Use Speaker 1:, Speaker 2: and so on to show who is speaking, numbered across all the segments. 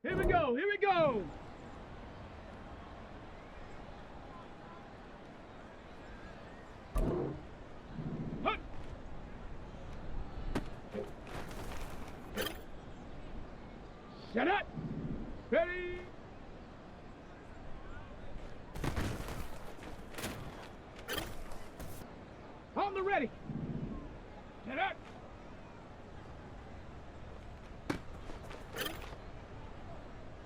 Speaker 1: Here we go, here we go! Hut! Set up! Ready! On the ready! Set up!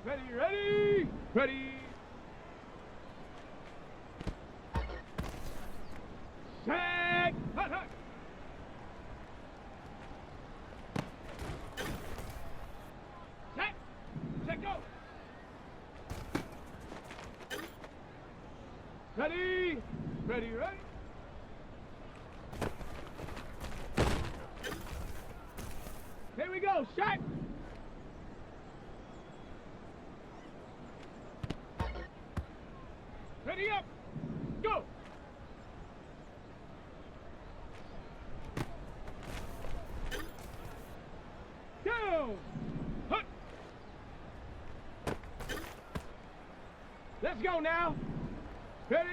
Speaker 1: Ready, ready! Ready! Set! Hut, hut! Set! Set, go! Ready! Ready, ready! Here we go, shot! Ready up! Go! Down! Hut! Let's go now! Ready!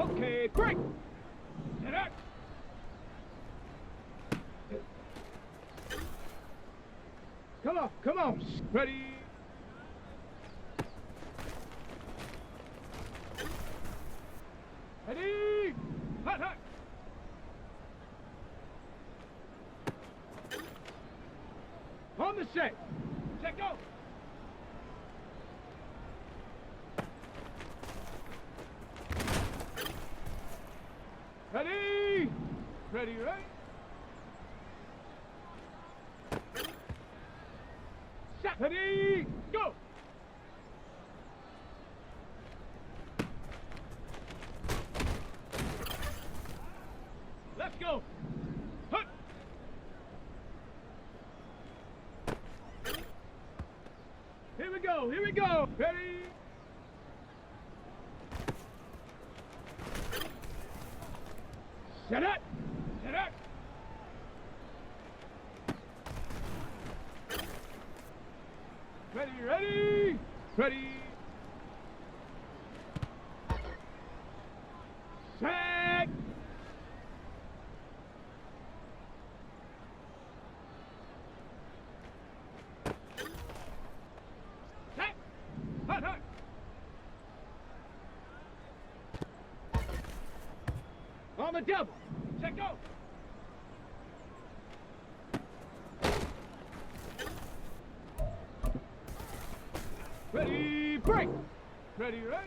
Speaker 1: Okay, break! Set up! Come on! Ready! Ready! Hut, hut! On the set! Set, go! Ready! Ready, ready! Set! Ready! Go! Let's go! Hut! Here we go! Here we go! Ready! Set up! Set up! Ready, ready! Ready! Set! Set! Hut, hut! On the double! Set, go! Ready, break! Ready, ready?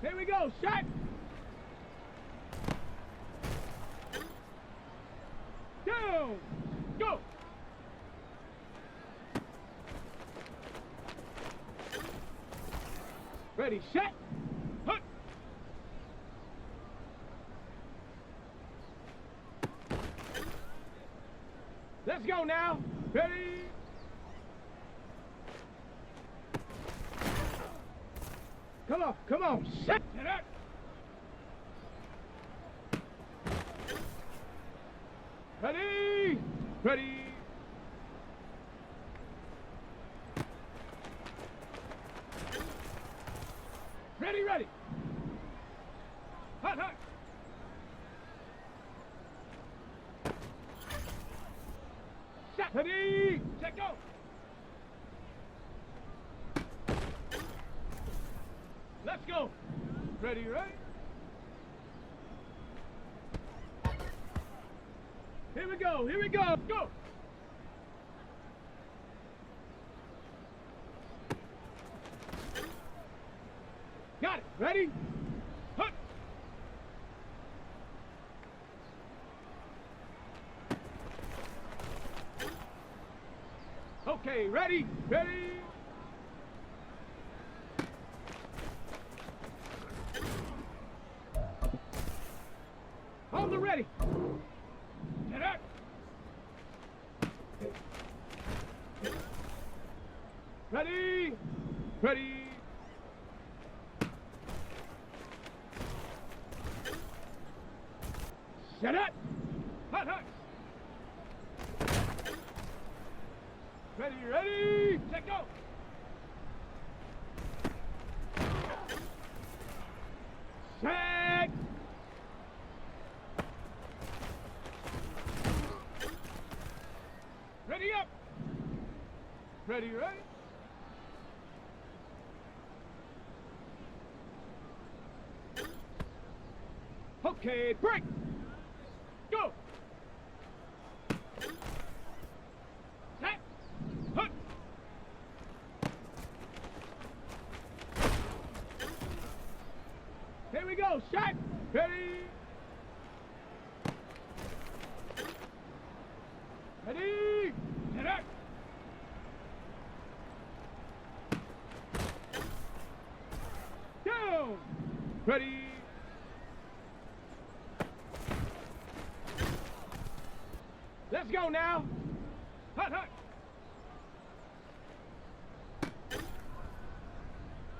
Speaker 1: Here we go, shot! Down! Go! Ready, set! Hut! Let's go now! Ready? Come on, set it up! Ready? Ready? Ready, ready! Hut, hut! Set! Ready! Set, go! Let's go! Ready, ready? Here we go, here we go! Go! Got it! Ready? Hut! Okay, ready? Ready? On the ready! Get up! Ready? Ready? Set up. Hut, hut. Ready, ready. Set, go. Set. Ready up. Ready, ready. Okay, break. Go. Set. Hut. Here we go. Shot. Ready. Ready. Set up. Down. Ready. Let's go now. Hut, hut.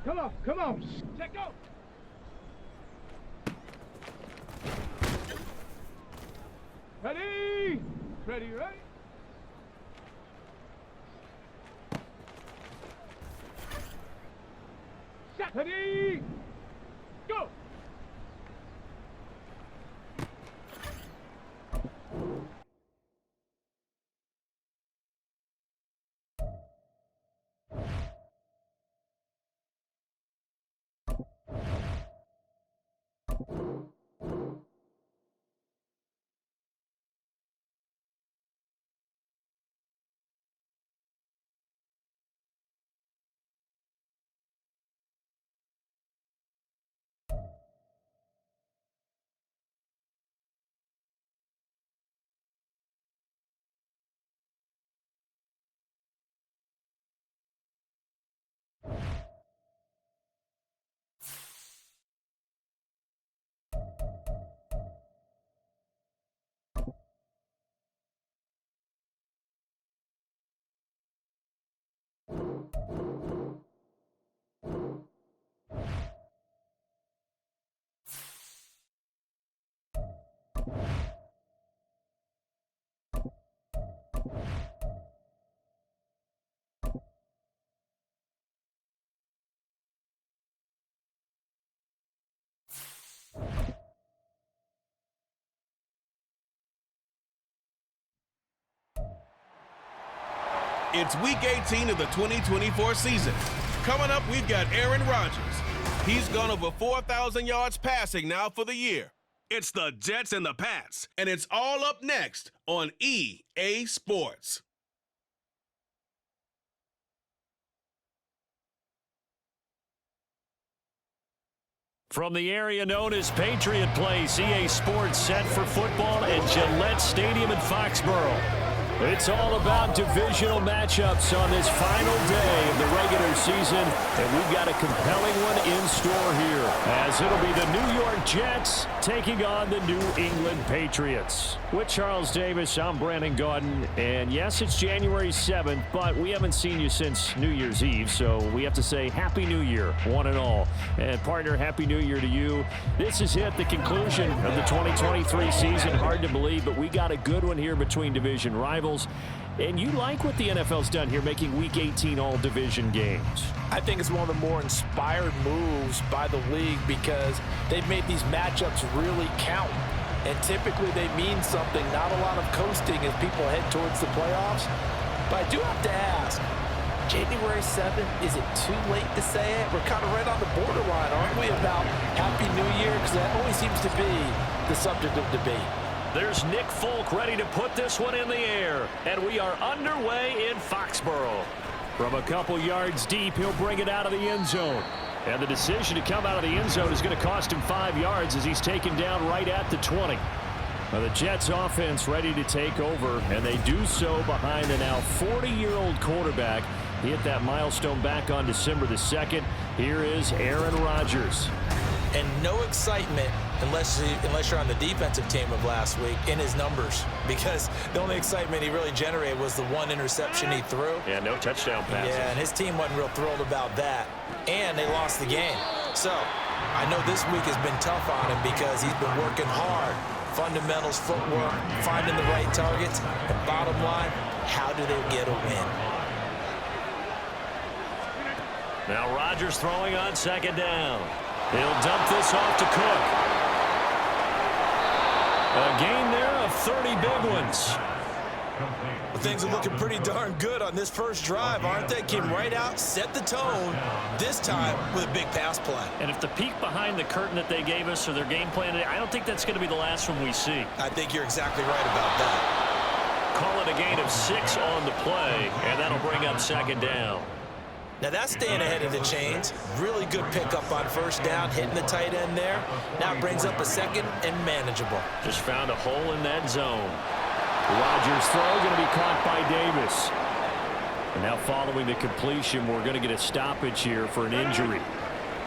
Speaker 1: Come on, come on. Set, go. Ready. Ready, ready. Set. Ready. Go.
Speaker 2: It's Week 18 of the 2024 season. Coming up, we've got Aaron Rodgers. He's gone over 4,000 yards passing now for the year. It's the Jets and the Pats, and it's all up next on EA Sports.
Speaker 3: From the area known as Patriot Place, EA Sports set for football at Gillette Stadium in Foxborough. It's all about divisional matchups on this final day of the regular season, and we've got a compelling one in store here, as it'll be the New York Jets taking on the New England Patriots. With Charles Davis, I'm Brandon Gaudin, and yes, it's January 7th, but we haven't seen you since New Year's Eve, so we have to say Happy New Year, one and all. And partner, Happy New Year to you. This is the conclusion of the 2023 season. Hard to believe, but we got a good one here between division rivals. And you like what the NFL's done here, making Week 18 all division games.
Speaker 4: I think it's one of the more inspired moves by the league because they've made these matchups really count. And typically they mean something, not a lot of coasting as people head towards the playoffs. But I do have to ask, January 7th, is it too late to say it? We're kind of right on the borderline, aren't we, about Happy New Year? Because that always seems to be the subject of debate.
Speaker 3: There's Nick Folk ready to put this one in the air, and we are underway in Foxborough. From a couple yards deep, he'll bring it out of the end zone. And the decision to come out of the end zone is going to cost him 5 yards as he's taken down right at the 20. Now the Jets offense ready to take over, and they do so behind a now 40-year-old quarterback. He hit that milestone back on December the 2nd. Here is Aaron Rodgers.
Speaker 4: And no excitement unless you're on the defensive team of last week in his numbers, because the only excitement he really generated was the one interception he threw.
Speaker 3: Yeah, no touchdown passes.
Speaker 4: Yeah, and his team wasn't real thrilled about that, and they lost the game. So I know this week has been tough on him because he's been working hard Fundamentals, footwork, finding the right targets, and bottom line, how do they get a win?
Speaker 3: Now Rodgers throwing on second down. He'll dump this off to Cook. A gain there of 30 big ones.
Speaker 4: Well, things are looking pretty darn good on this first drive, aren't they? Came right out, set the tone, this time with a big pass play.
Speaker 3: And if the peek behind the curtain that they gave us or their game plan, I don't think that's going to be the last one we see.
Speaker 4: I think you're exactly right about that.
Speaker 3: Call it a gain of 6 on the play, and that'll bring up second down.
Speaker 4: Now that's staying ahead of the chains. Really good pickup on first down, hitting the tight end there. Now it brings up a second and manageable.
Speaker 3: Just found a hole in that zone. Rodgers' throw going to be caught by Davis. And now following the completion, we're going to get a stoppage here for an injury.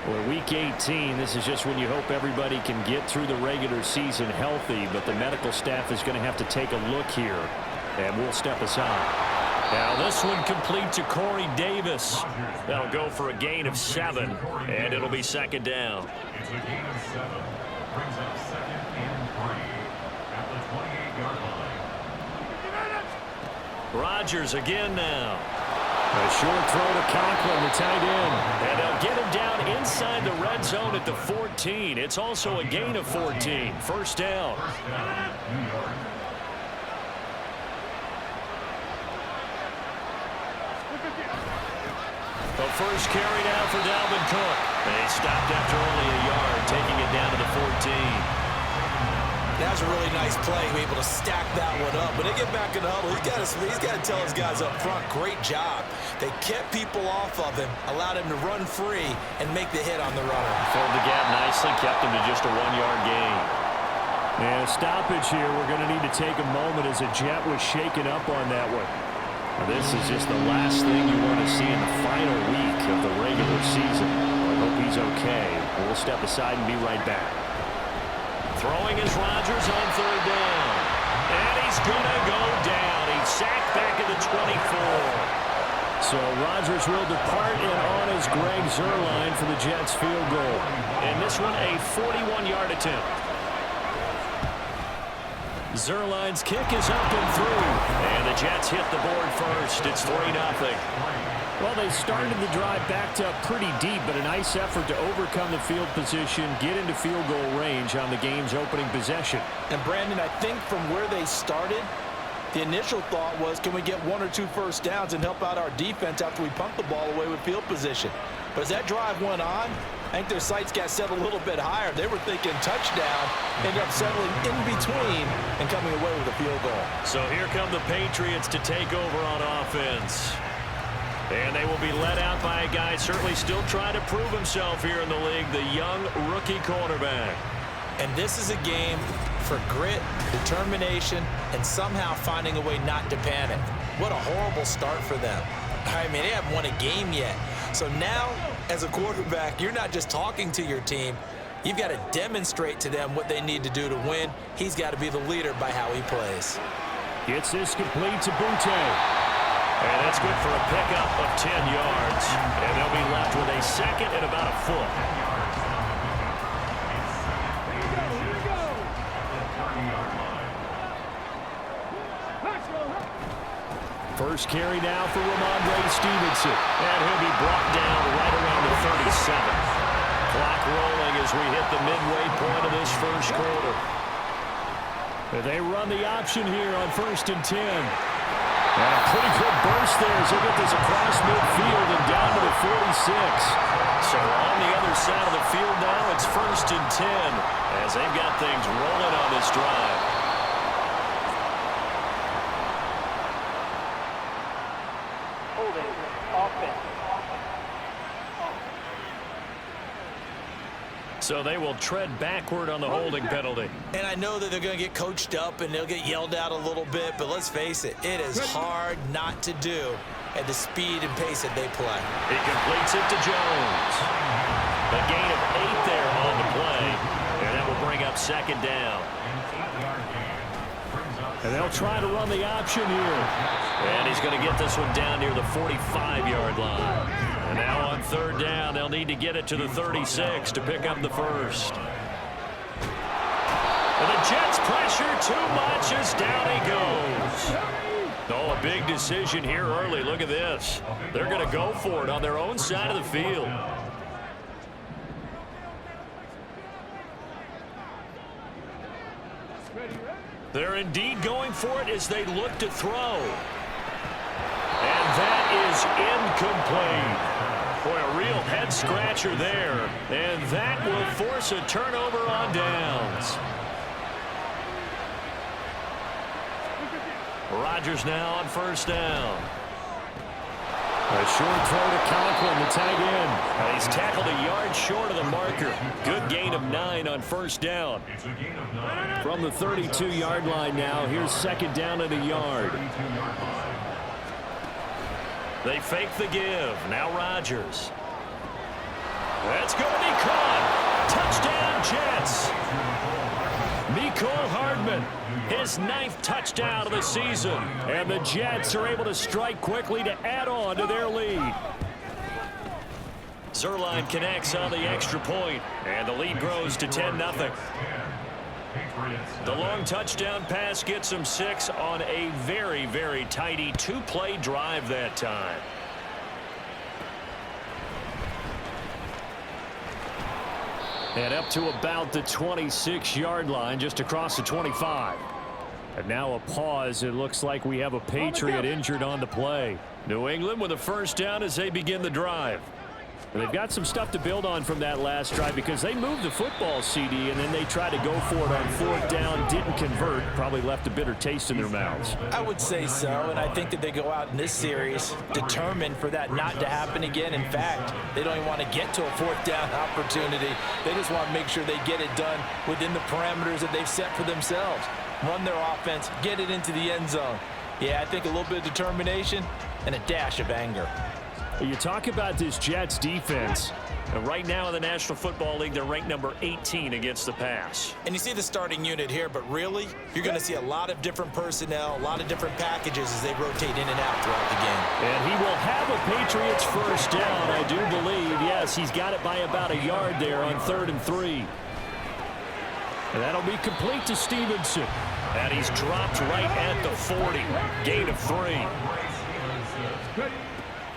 Speaker 3: Well, week 18, this is just when you hope everybody can get through the regular season healthy, but the medical staff is going to have to take a look here, and we'll step aside. Now this one complete to Corey Davis. That'll go for a gain of 7, and it'll be second down.
Speaker 5: It's a gain of 7. Brings up second and 3 at the 28-yard line.
Speaker 3: Rodgers again now. A short throw to Conklin, the tight end. And they'll get him down inside the red zone at the 14. It's also a gain of 14. First down.
Speaker 5: New York.
Speaker 3: The first carry now for Dalvin Cook. They stopped after only a yard, taking it down to the 14.
Speaker 4: That was a really nice play, be able to stack that one up. When they get back in the huddle, he's got to tell his guys up front, great job. They kept people off of him, allowed him to run free and make the hit on the runner.
Speaker 3: Filled the gap nicely, kept him to just a 1-yard gain. And a stoppage here. We're going to need to take a moment as a Jet was shaken up on that one. This is just the last thing you want to see in the final week of the regular season. I hope he's okay. We'll step aside and be right back. Throwing is Rodgers on third down. And he's going to go down. He's sacked back at the 24. So Rodgers will depart, and on is Greg Zuerlein for the Jets field goal. And this one a 41-yard attempt. Zuerlein's kick is up and through, and the Jets hit the board first. It's 3-0. Well, they started the drive backed up pretty deep, but a nice effort to overcome the field position, get into field goal range on the game's opening possession.
Speaker 4: And Brandon, I think from where they started, the initial thought was, can we get 1 or 2 first downs and help out our defense after we pump the ball away with field position? But as that drive went on, I think their sights got set a little bit higher. They were thinking touchdown, ended up settling in between and coming away with a field goal.
Speaker 3: So here come the Patriots to take over on offense. And they will be led out by a guy certainly still trying to prove himself here in the league, the young rookie cornerback.
Speaker 4: And this is a game for grit, determination, and somehow finding a way not to panic. What a horrible start for them. I mean, they haven't won a game yet. So now, as a quarterback, you're not just talking to your team. You've got to demonstrate to them what they need to do to win. He's got to be the leader by how he plays.
Speaker 3: Gets this complete to Butte. And that's good for a pickup of 10 yards. And they'll be left with a second and about a foot. First carry now for Ramondre Stevenson. And he'll be brought down right around the 37. Clock rolling as we hit the midway point of this first quarter. They run the option here on 1st and 10. And a pretty good burst there as they get this across midfield and down to the 46. So on the other side of the field now, it's 1st and 10 as they've got things rolling on this drive. So they will tread backward on the holding penalty.
Speaker 4: And I know that they're going to get coached up and they'll get yelled at a little bit, but let's face it, it is hard not to do at the speed and pace that they play.
Speaker 3: He completes it to Jones. A gain of 8 there on the play, and that will bring up second down. And they'll try to run the option here. And he's going to get this one down near the 45-yard line. And now on third down, they'll need to get it to the 36 to pick up the first. And the the Jets pressure too much as down he goes. Oh, a big decision here early. Look at this. They're going to go for it on their own side of the field. They're indeed going for it as they look to throw. And that is incomplete. Boy, a real head-scratcher there. And that will force a turnover on downs. Rodgers now on first down. A short throw to Conklin to tag in. He's tackled a yard short of the marker. Good gain of 9 on first down. From the 32-yard line now, here's second down and a yard. They fake the give. Now Rodgers. That's going to be caught. Touchdown, Jets. Mecole Hardman, his 9th touchdown of the season. And the Jets are able to strike quickly to add on to their lead. Zerline connects on the extra point, and the lead grows to 10-0. The long touchdown pass gets them 6 on a very, very tidy 2-play drive that time. And up to about the 26-yard line, just across the 25. And now a pause. It looks like we have a Patriot injured on the play. New England with a first down as they begin the drive. And they've got some stuff to build on from that last drive because they moved the football, CD, and then they tried to go for it on fourth down, didn't convert, probably left a bitter taste in their mouths.
Speaker 4: I would say so, and I think that they go out in this series determined for that not to happen again. In fact, they don't even want to get to a fourth down opportunity. They just want to make sure they get it done within the parameters that they've set for themselves. Run their offense, get it into the end zone. Yeah, I think a little bit of determination and a dash of anger.
Speaker 3: You talk about this Jets defense. And right now in the National Football League, they're ranked number 18 against the pass.
Speaker 4: And you see the starting unit here, but really, you're going to see a lot of different personnel, a lot of different packages as they rotate in and out throughout the game.
Speaker 3: And he will have a Patriots first down, I do believe. Yes, he's got it by about a yard there on 3rd and 3. And that'll be complete to Stevenson. And he's dropped right at the 40. Gain of 3.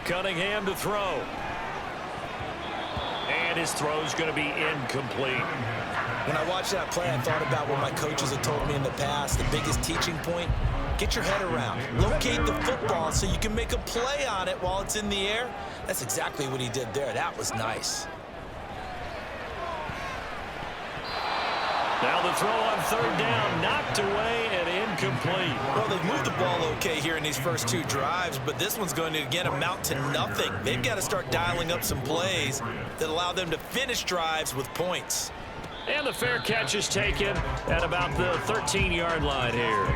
Speaker 3: Cunningham to throw. And his throw's going to be incomplete.
Speaker 4: When I watched that play, I thought about what my coaches had told me in the past. The biggest teaching point, get your head around. Locate the football so you can make a play on it while it's in the air. That's exactly what he did there. That was nice.
Speaker 3: Now the throw on 3rd down, knocked away and incomplete.
Speaker 4: Well, they've moved the ball okay here in these first 2 drives, but this one's going to, again, amount to nothing. They've got to start dialing up some plays that allow them to finish drives with points.
Speaker 3: And the fair catch is taken at about the 13-yard line here.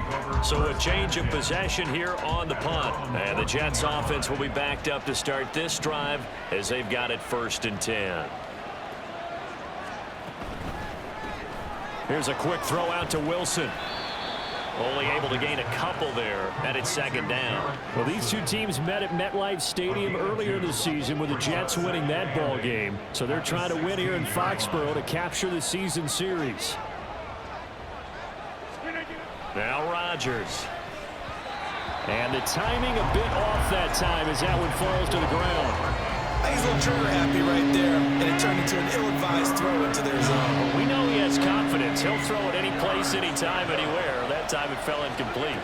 Speaker 3: So a change of possession here on the punt. And the Jets offense will be backed up to start this drive as they've got it 1st and 10. Here's a quick throw out to Wilson. Only able to gain a couple there, and it's 2nd down. Well, these two teams met at MetLife Stadium earlier this season with the Jets winning that ball game. So they're trying to win here in Foxborough to capture the season series. Now Rodgers. And the timing a bit off that time as that one falls to the ground.
Speaker 4: I think he's a little trigger happy right there, and it turned into an ill-advised throw into their zone.
Speaker 3: We know he has confidence. He'll throw it any place, anytime, anywhere. That time it fell incomplete.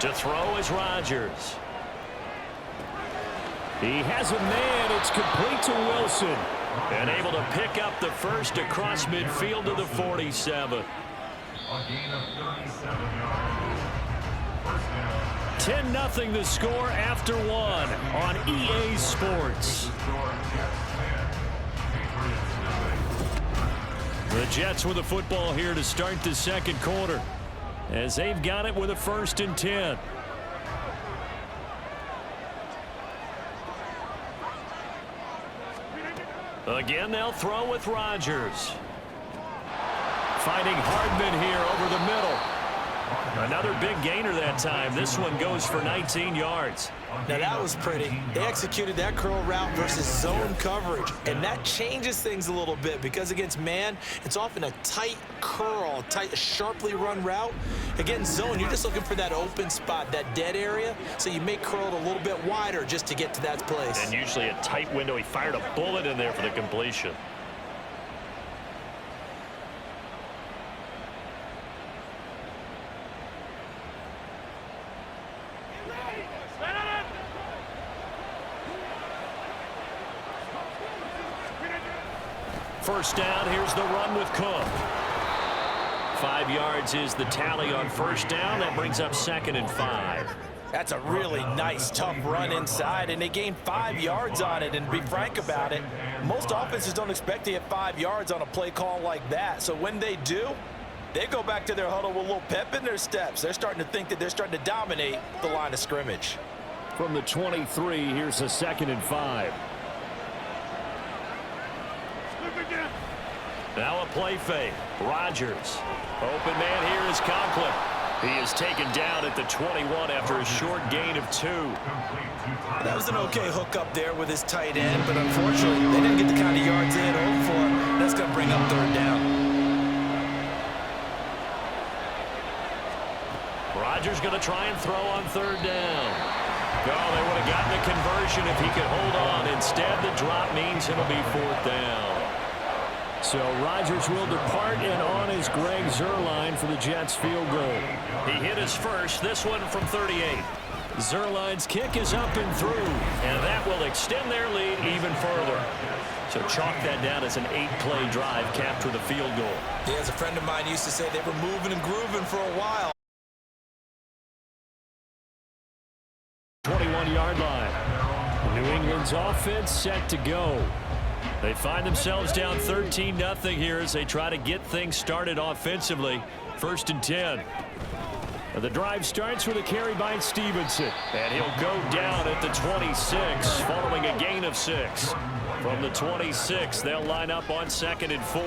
Speaker 3: To throw is Rodgers. He has a man. It's complete to Wilson. And able to pick up the first across midfield to the 47.
Speaker 5: A gain of 37 yards. First down.
Speaker 3: 10-0 the score after 1 on EA Sports. The Jets with the football here to start the 2nd quarter as they've got it with a 1st and 10. Again, they'll throw with Rodgers. Finding Hardman here over the middle. Another big gainer that time. This one goes for 19 yards.
Speaker 4: Now that was pretty. They executed that curl route versus zone coverage, and that changes things a little bit because against man, it's often a tight curl, tight, sharply run route. Against zone, you're just looking for that open spot, that dead area, so you may curl it a little bit wider just to get to that place.
Speaker 3: And usually a tight window. He fired a bullet in there for the completion. First down, here's the run with Cook. 5 yards is the tally on first down. That brings up 2nd and 5.
Speaker 4: That's a really nice, tough run inside, and they gained 5 yards on it. And to be frank about it, most offenses don't expect to get 5 yards on a play call like that. So when they do, they go back to their huddle with a little pep in their steps. They're starting to think that they're starting to dominate the line of scrimmage.
Speaker 3: From the 23, here's a 2nd and 5. Now a play fake. Rodgers. Open man here is Conklin. He is taken down at the 21 after a short gain of 2.
Speaker 4: That was an okay hook up there with his tight end, but unfortunately, they didn't get the kind of yards they had hoped for. That's going to bring up 3rd down.
Speaker 3: Rodgers going to try and throw on 3rd down. Oh, they would have gotten a conversion if he could hold on. Instead, the drop means it'll be 4th down. So Rodgers will depart, and on is Greg Zuerlein for the Jets field goal. He hit his first, this one from 38. Zuerlein's kick is up and through, and that will extend their lead even further. So chalk that down as an 8-play drive capped with a field goal.
Speaker 4: Yeah, as a friend of mine used to say, they were moving and grooving for a while.
Speaker 3: 21-yard line. New England's offense set to go. They find themselves down 13-0 here as they try to get things started offensively. 1st and 10. The drive starts with a carry by Stevenson. And he'll go down at the 26 following a gain of 6. From the 26, they'll line up on 2nd and 4.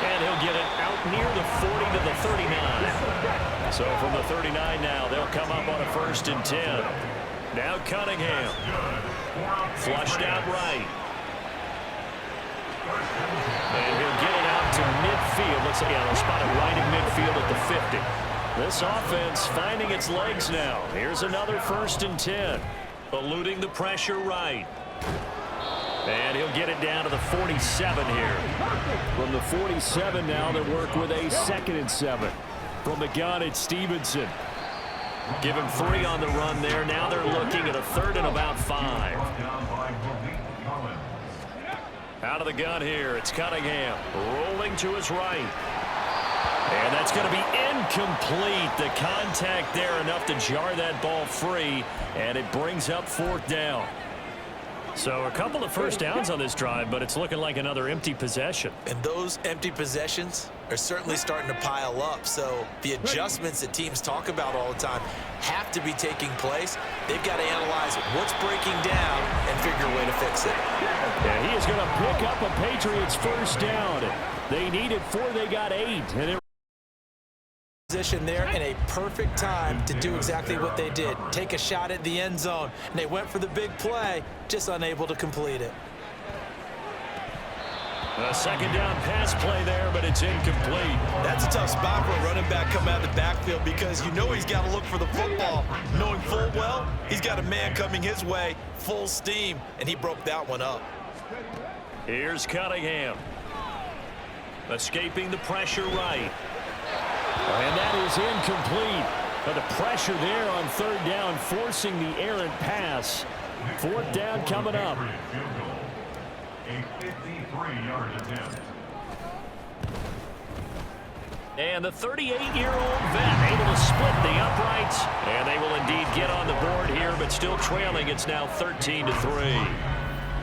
Speaker 3: And he'll get it out near the 40 to the 39. So from the 39 now, they'll come up on a 1st and 10. Now Cunningham. Flushed out right. And he'll get it out to midfield. Looks like they'll spot it right in midfield at the 50. This offense finding its legs now. Here's another 1st and 10. Eluding the pressure right. And he'll get it down to the 47 here. From the 47 now, they work with a 2nd and 7. From the gun, it's Stevenson. Give him 3 on the run there. Now they're looking at a 3rd and about 5. Out of the gun here, it's Cunningham. Rolling to his right. And that's going to be incomplete. The contact there enough to jar that ball free. And it brings up 4th down. So a couple of first downs on this drive, but it's looking like another empty possession.
Speaker 4: And those empty possessions are certainly starting to pile up. So the adjustments that teams talk about all the time have to be taking place. They've got to analyze what's breaking down and figure a way to fix it.
Speaker 3: Yeah, he is going to pick up a Patriots first down. They needed 4, they got 8. And it
Speaker 4: position there in a perfect time to do exactly what they did. Take a shot at the end zone. And they went for the big play, just unable to complete it.
Speaker 3: A 2nd down pass play there, but it's incomplete.
Speaker 4: That's a tough spot for a running back coming out of the backfield because you know he's got to look for the football, knowing full well he's got a man coming his way, full steam, and he broke that one up.
Speaker 3: Here's Cunningham. Escaping the pressure right. And that is incomplete. But the pressure there on 3rd down, forcing the errant pass. 4th down coming up.
Speaker 5: A 53-yard attempt.
Speaker 3: And the 38-year-old vet able to split the uprights. And they will indeed get on the board here, but still trailing. It's now 13-3.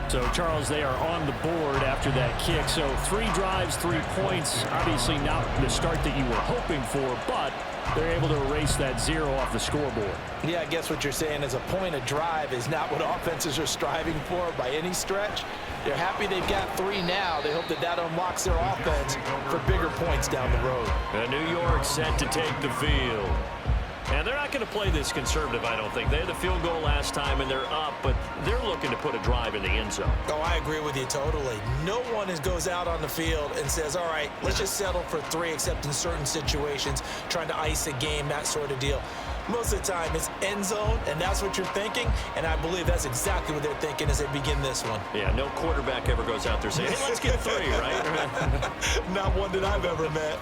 Speaker 3: So, Charles, they are on the board after that kick. So 3 drives, 3 points. Obviously not the start that you were hoping for, but they're able to erase that 0 off the scoreboard.
Speaker 4: Yeah, I guess what you're saying is a point of drive is not what offenses are striving for by any stretch. They're happy they've got 3 now. They hope that that unlocks their offense for bigger points down the road.
Speaker 3: And New York set to take the field. And they're not going to play this conservative, I don't think. They had the field goal last time, and they're up, but they're looking to put a drive in the end zone.
Speaker 4: Oh, I agree with you totally. No one goes out on the field and says, all right, let's just settle for 3, except in certain situations, trying to ice a game, that sort of deal. Most of the time, it's end zone, and that's what you're thinking, and I believe that's exactly what they're thinking as they begin this one.
Speaker 3: Yeah, no quarterback ever goes out there saying, hey, let's get 3, right?
Speaker 4: Not one that I've ever met.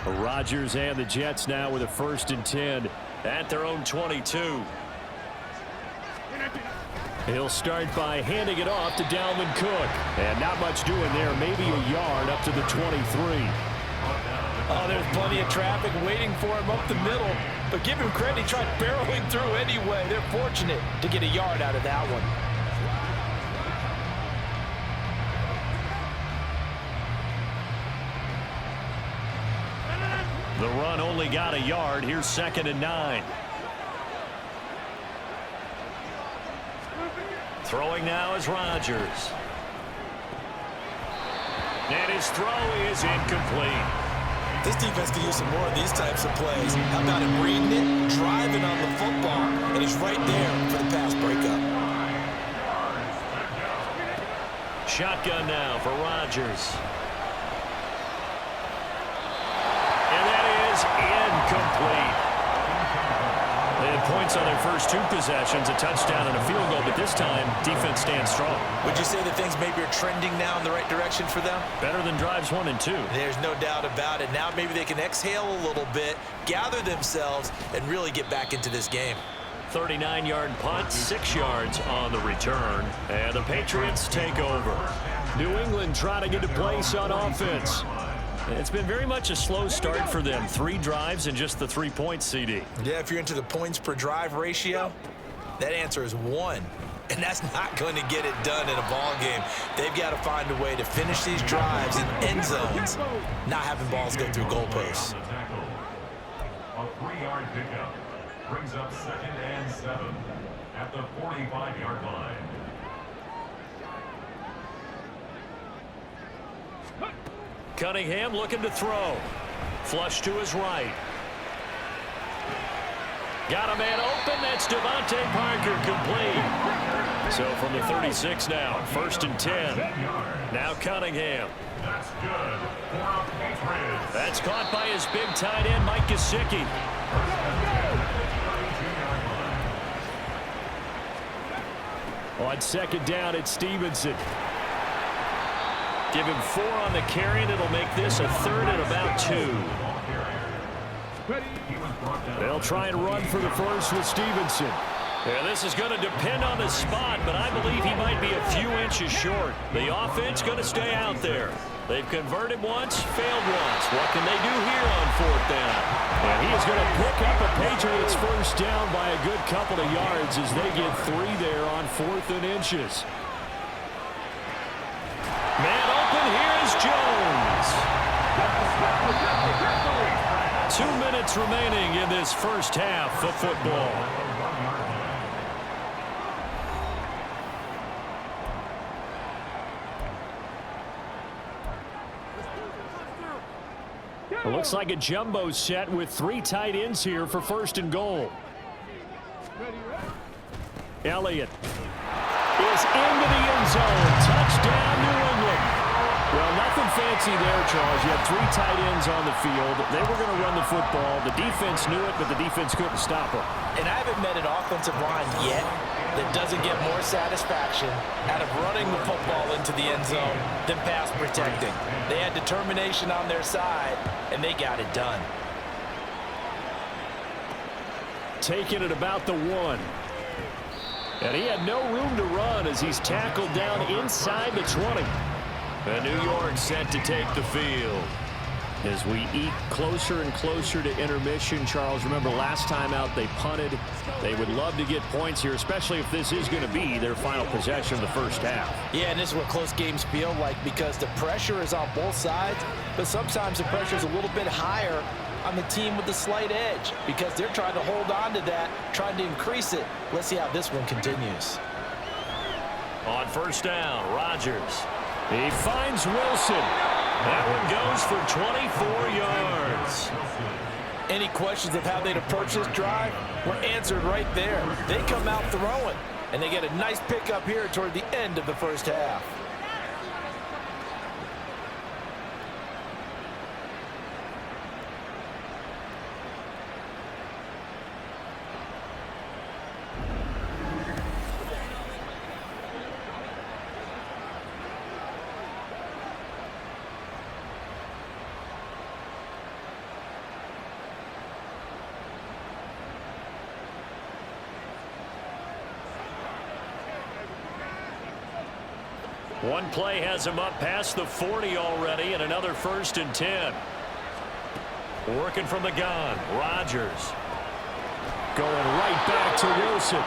Speaker 3: Rodgers and the Jets now with a 1st and 10 at their own 22. He'll start by handing it off to Dalvin Cook. And not much doing there, maybe a yard up to the 23.
Speaker 4: Oh, there's plenty of traffic waiting for him up the middle. But give him credit, he tried barreling through anyway. They're fortunate to get a yard out of that one.
Speaker 3: The run only got a yard. Here's 2nd and 9. Throwing now is Rodgers. And his throw is incomplete.
Speaker 4: This defense could use some more of these types of plays. How about him reading it, driving on the football, and he's right there for the pass breakup.
Speaker 3: Shotgun now for Rodgers. And that is incomplete. They had points on their first 2 possessions, a touchdown and a field goal, but this time, defense stands strong.
Speaker 4: Would you say that things maybe are trending now in the right direction for them?
Speaker 3: Better than drives 1 and 2.
Speaker 4: There's no doubt about it. Now maybe they can exhale a little bit, gather themselves, and really get back into this game.
Speaker 3: 39-yard punt, 6 yards on the return, and the Patriots take over. New England trying to get a place on offense. It's been very much a slow start for them. 3 drives and just the 3 points, CD.
Speaker 4: Yeah, if you're into the points per drive ratio, that answer is 1. And that's not going to get it done in a ball game. They've got to find a way to finish these drives in end zones, not having balls go through goalposts.
Speaker 5: A 3-yard pickup brings up 2nd and 7 at the 45-yard line.
Speaker 3: Cunningham looking to throw. Flush to his right. Got a man open. That's Devontae Parker, complete. So from the 36 now, 1st and 10. Now Cunningham.
Speaker 5: That's good for a Patriots.
Speaker 3: That's caught by his big tight end, Mike Gesicki. On 2nd down, it's Stevenson. Give him 4 on the carry, and it'll make this a 3rd and about 2. They'll try and run for the first with Stevenson. And this is going to depend on the spot, but I believe he might be a few inches short. The offense going to stay out there. They've converted once, failed once. What can they do here on 4th down? And he is going to pick up a Patriots first down by a good couple of yards as they get 3 there on 4th and inches. Man open, here is Jones. 2 minutes remaining in this first half of football. It looks like a jumbo set with 3 tight ends here for 1st and goal. Elliott is into the end zone. Touchdown, New England. Well, nothing fancy there, Charles. You had 3 tight ends on the field. They were going to run the football. The defense knew it, but the defense couldn't stop them.
Speaker 4: And I haven't met an offensive line yet that doesn't get more satisfaction out of running the football into the end zone than pass protecting. They had determination on their side, and they got it done.
Speaker 3: Taking it about the 1. And he had no room to run as he's tackled down inside the 20. And New York set to take the field. As we eke closer and closer to intermission, Charles, remember last time out they punted. They would love to get points here, especially if this is going to be their final possession of the first half.
Speaker 4: Yeah, and this is what close games feel like because the pressure is on both sides, but sometimes the pressure is a little bit higher on the team with the slight edge because they're trying to hold on to that, trying to increase it. Let's see how this one continues.
Speaker 3: On first down, Rodgers. He finds Wilson. That one goes for 24 yards.
Speaker 4: Any questions of how they'd approach this drive were answered right there. They come out throwing, and they get a nice pickup here toward the end of the first half.
Speaker 3: One play has him up past the 40 already, and another 1st and 10. Working from the gun, Rodgers. Going right back to Wilson.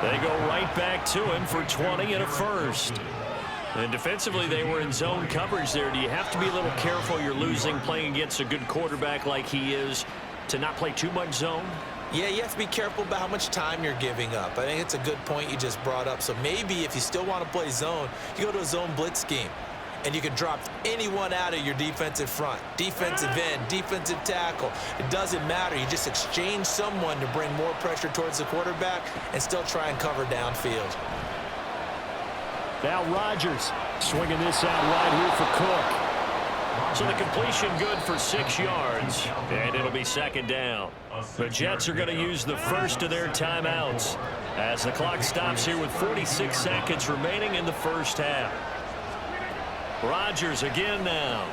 Speaker 3: They go right back to him for 20 and a first. And defensively, they were in zone coverage there. Do you have to be a little careful? You're losing playing against a good quarterback like he is to not play too much zone?
Speaker 4: Yeah, you have to be careful about how much time you're giving up. I think it's a good point you just brought up. So maybe if you still want to play zone, you go to a zone blitz scheme. And you can drop anyone out of your defensive front. Defensive end, defensive tackle. It doesn't matter. You just exchange someone to bring more pressure towards the quarterback and still try and cover downfield.
Speaker 3: Now Rodgers swinging this out wide here for Cook. So the completion good for 6 yards, and it'll be 2nd down. The Jets are going to use the first of their timeouts as the clock stops here with 46 seconds remaining in the first half. Rodgers again now.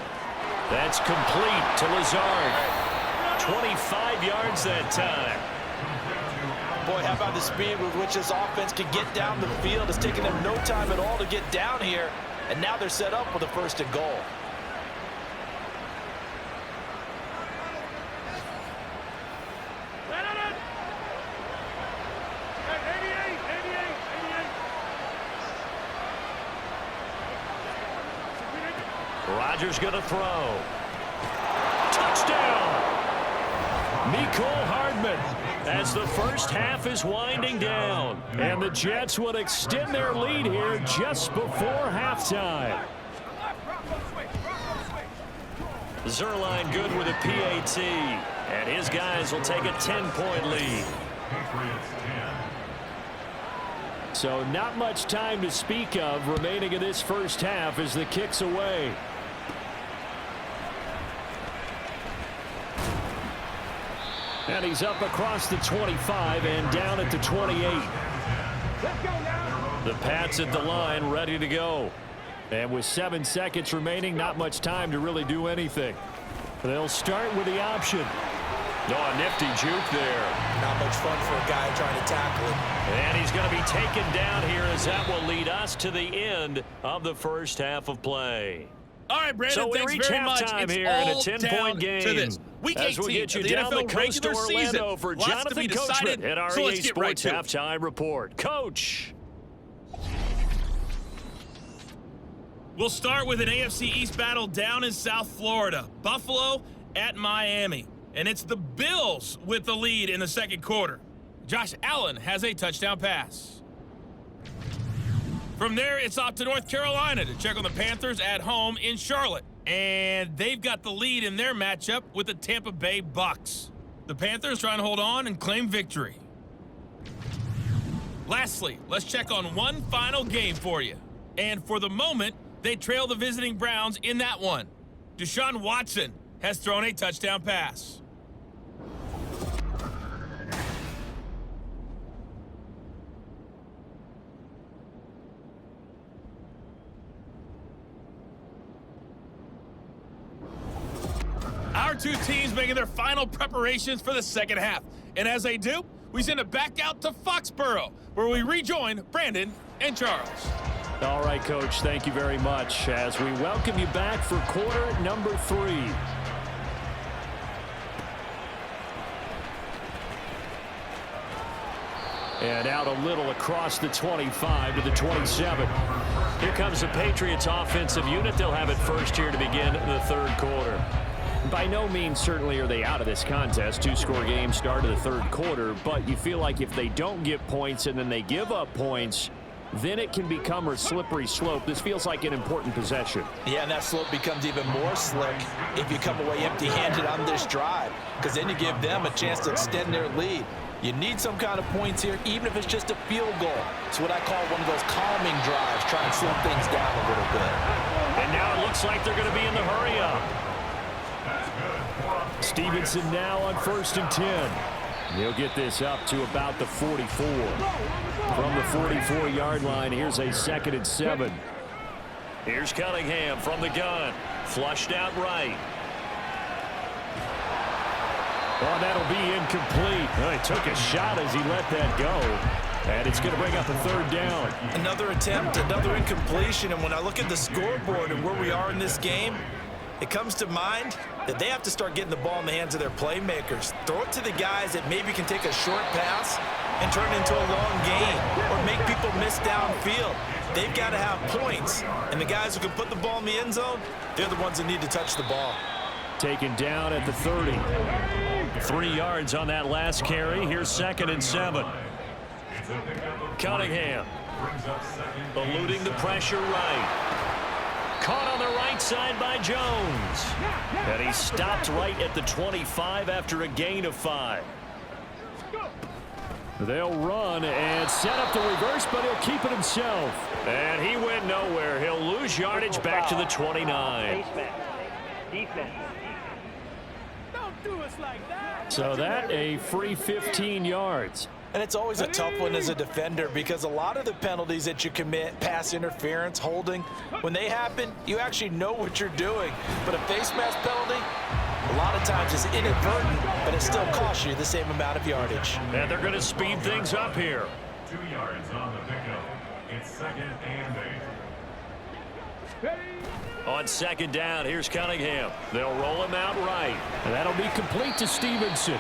Speaker 3: That's complete to Lazard. 25 yards that time.
Speaker 4: Boy, how about the speed with which this offense can get down the field? It's taken them no time at all to get down here, and now they're set up with a 1st and goal.
Speaker 3: Rodgers going to throw. Touchdown! Mecole Hardman as the first half is winding down. And the Jets would extend their lead here just before halftime. Zerline good with a PAT. And his guys will take a 10-point lead. So not much time to speak of remaining in this first half as the kick's away. And he's up across the 25 and down at the 28. The Pats at the line ready to go. And with 7 seconds remaining, not much time to really do anything. They'll start with the option. Oh, a nifty juke there.
Speaker 4: Not much fun for a guy trying to tackle him.
Speaker 3: And he's going to be taken down here as that will lead us to the end of the first half of play.
Speaker 6: All right, Brandon,
Speaker 3: so
Speaker 6: thanks very much. It's
Speaker 3: here
Speaker 6: all
Speaker 3: in a 10-point game.
Speaker 6: to this. Week 18
Speaker 3: as we get you
Speaker 6: of the
Speaker 3: down
Speaker 6: NFL
Speaker 3: the coast to
Speaker 6: regular
Speaker 3: Orlando
Speaker 6: season.
Speaker 3: for
Speaker 6: Lots
Speaker 3: Jonathan
Speaker 6: to be
Speaker 3: Coachman
Speaker 6: decided,
Speaker 3: at our
Speaker 6: so
Speaker 3: EA
Speaker 6: let's get right
Speaker 3: Sports
Speaker 6: to it.
Speaker 3: Halftime Report. Coach.
Speaker 6: We'll start with an AFC East battle down in South Florida. Buffalo at Miami. And it's the Bills with the lead in the second quarter. Josh Allen has a touchdown pass. From there, it's off to North Carolina to check on the Panthers at home in Charlotte. And they've got the lead in their matchup with the Tampa Bay Bucks. The Panthers trying to hold on and claim victory. Lastly, let's check on one final game for you. And for the moment, they trail the visiting Browns in that one. Deshaun Watson has thrown a touchdown pass. Our two teams making their final preparations for the second half. And as they do, we send it back out to Foxborough, where we rejoin Brandon and Charles.
Speaker 3: All right, Coach, thank you very much as we welcome you back for quarter number 3. And out a little across the 25 to the 27. Here comes the Patriots offensive unit. They'll have it first here to begin the third quarter. By no means certainly are they out of this contest. Two-score game start of the third quarter, but you feel like if they don't get points and then they give up points, then it can become a slippery slope. This feels like an important possession.
Speaker 4: Yeah, and that slope becomes even more slick if you come away empty-handed on this drive, because then you give them a chance to extend their lead. You need some kind of points here, even if it's just a field goal. It's what I call one of those calming drives, try and slow things down a little bit.
Speaker 3: And now it looks like they're going to be in the hurry-up. Stevenson now on 1st and 10. He'll get this up to about the 44. From the 44-yard line, here's a 2nd and 7. Here's Cunningham from the gun. Flushed out right. Oh, that'll be incomplete. Oh, he took a shot as he let that go. And it's going to bring up a 3rd down.
Speaker 4: Another attempt, another incompletion. And when I look at the scoreboard and where we are in this game, it comes to mind that they have to start getting the ball in the hands of their playmakers. Throw it to the guys that maybe can take a short pass and turn it into a long gain or make people miss downfield. They've got to have points. And the guys who can put the ball in the end zone, they're the ones that need to touch the ball.
Speaker 3: Taken down at the 30. 3 yards on that last carry. Here's 2nd and 7. Cunningham eluding the pressure right. Caught on the right side by Jones. And he stopped right at the 25 after a gain of 5. They'll run and set up the reverse, but he'll keep it himself. And he went nowhere. He'll lose yardage back to the 29.
Speaker 1: Defense. Don't do us like that.
Speaker 3: So that a free 15 yards.
Speaker 4: And it's always a tough one as a defender because a lot of the penalties that you commit, pass interference, holding, when they happen, you actually know what you're doing. But a face mask penalty, a lot of times is inadvertent, but it still costs you the same amount of yardage.
Speaker 3: And they're going to speed things up here.
Speaker 5: 2 yards on the pickup. It's 2nd and 8.
Speaker 3: On 2nd down, here's Cunningham. They'll roll him out right. And that'll be complete to Stevenson.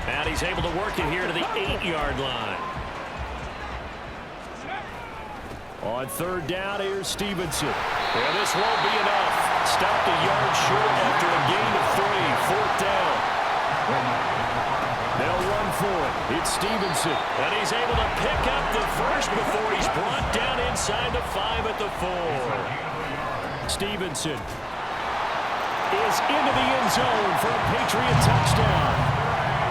Speaker 3: And he's able to work it here to the 8-yard line. On 3rd down, here's Stevenson. And this won't be enough. Stopped a yard short after a gain of 3. 4th down. They'll run for it. It's Stevenson. And he's able to pick up the first before he's brought down inside the 5 at the 4. Stevenson is into the end zone for a Patriot touchdown.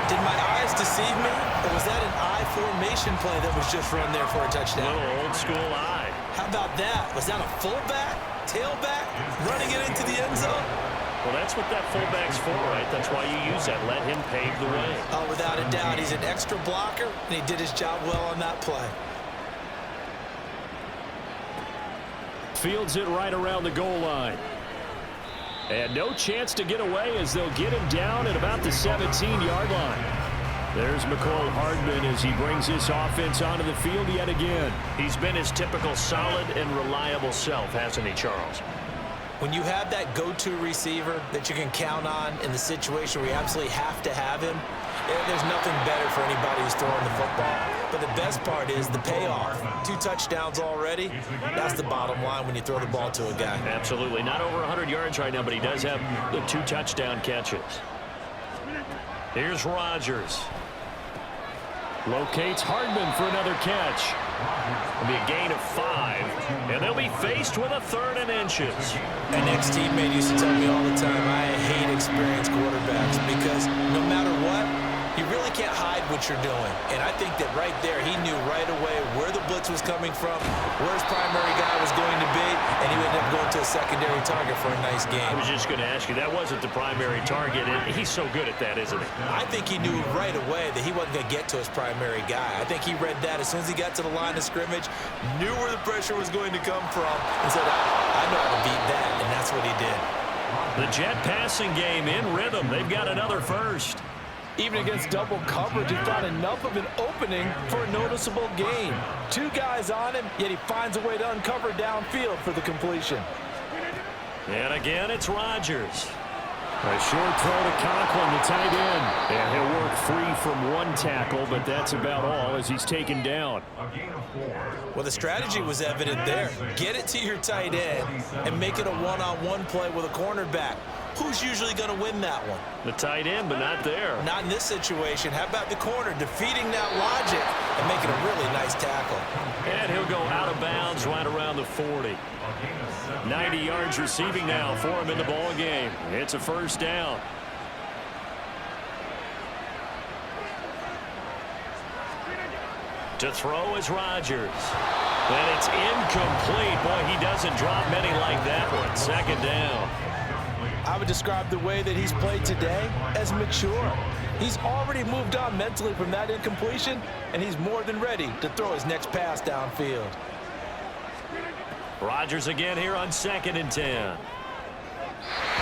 Speaker 4: Did my eyes deceive me, or was that an I formation play that was just run there for a touchdown?
Speaker 3: A little old school eye.
Speaker 4: How about that? Was that a fullback, tailback, running it into the end zone?
Speaker 3: Well, that's what that fullback's for, right? That's why you use that. Let him pave the way.
Speaker 4: Oh, without a doubt. He's an extra blocker, and he did his job well on that play.
Speaker 3: Fields it right around the goal line. And no chance to get away as they'll get him down at about the 17-yard line. There's McCole Hardman as he brings this offense onto the field yet again. He's been his typical solid and reliable self, hasn't he, Charles?
Speaker 4: When you have that go-to receiver that you can count on in the situation where you absolutely have to have him, there's nothing better for anybody who's throwing the football. But the best part is the payoff. 2 touchdowns already. That's the bottom line when you throw the ball to a guy.
Speaker 3: Absolutely. Not over 100 yards right now, but he does have the 2 touchdown catches. Here's Rodgers. Locates Hardman for another catch. It'll be a gain of 5, and they'll be faced with a 3rd and inches.
Speaker 4: An ex-teammate used to tell me all the time, I hate experienced quarterbacks because no matter what, you really can't hide what you're doing. And I think that right there, he knew right away where the blitz was coming from, where his primary guy was going to be, and he would end up going to a secondary target for a nice game.
Speaker 3: I was just going to ask you, that wasn't the primary target, and he's so good at that, isn't he?
Speaker 4: I think he knew right away that he wasn't going to get to his primary guy. I think he read that as soon as he got to the line of scrimmage, knew where the pressure was going to come from, and said, I know how to beat that, and that's what he did.
Speaker 3: The Jet passing game in rhythm. They've got another first.
Speaker 4: Even against double coverage, he found enough of an opening for a noticeable gain. 2 guys on him, yet he finds a way to uncover downfield for the completion.
Speaker 3: And again, it's Rodgers. A short throw to Conklin, the tight end. And he'll work free from one tackle, but that's about all as he's taken down.
Speaker 4: Well, the strategy was evident there. Get it to your tight end and make it a one-on-one play with a cornerback. Who's usually going to win that one?
Speaker 3: The tight end, but not there.
Speaker 4: Not in this situation. How about the corner defeating that logic and making a really nice tackle?
Speaker 3: And he'll go out of bounds right around the 40. 90 yards receiving now for him in the ball game. It's a first down. To throw is Rodgers. And it's incomplete. Boy, he doesn't drop many like that one. Second down.
Speaker 4: I would describe the way that he's played today as mature. He's already moved on mentally from that incompletion, and he's more than ready to throw his next pass downfield.
Speaker 3: Rodgers again here on 2nd and 10.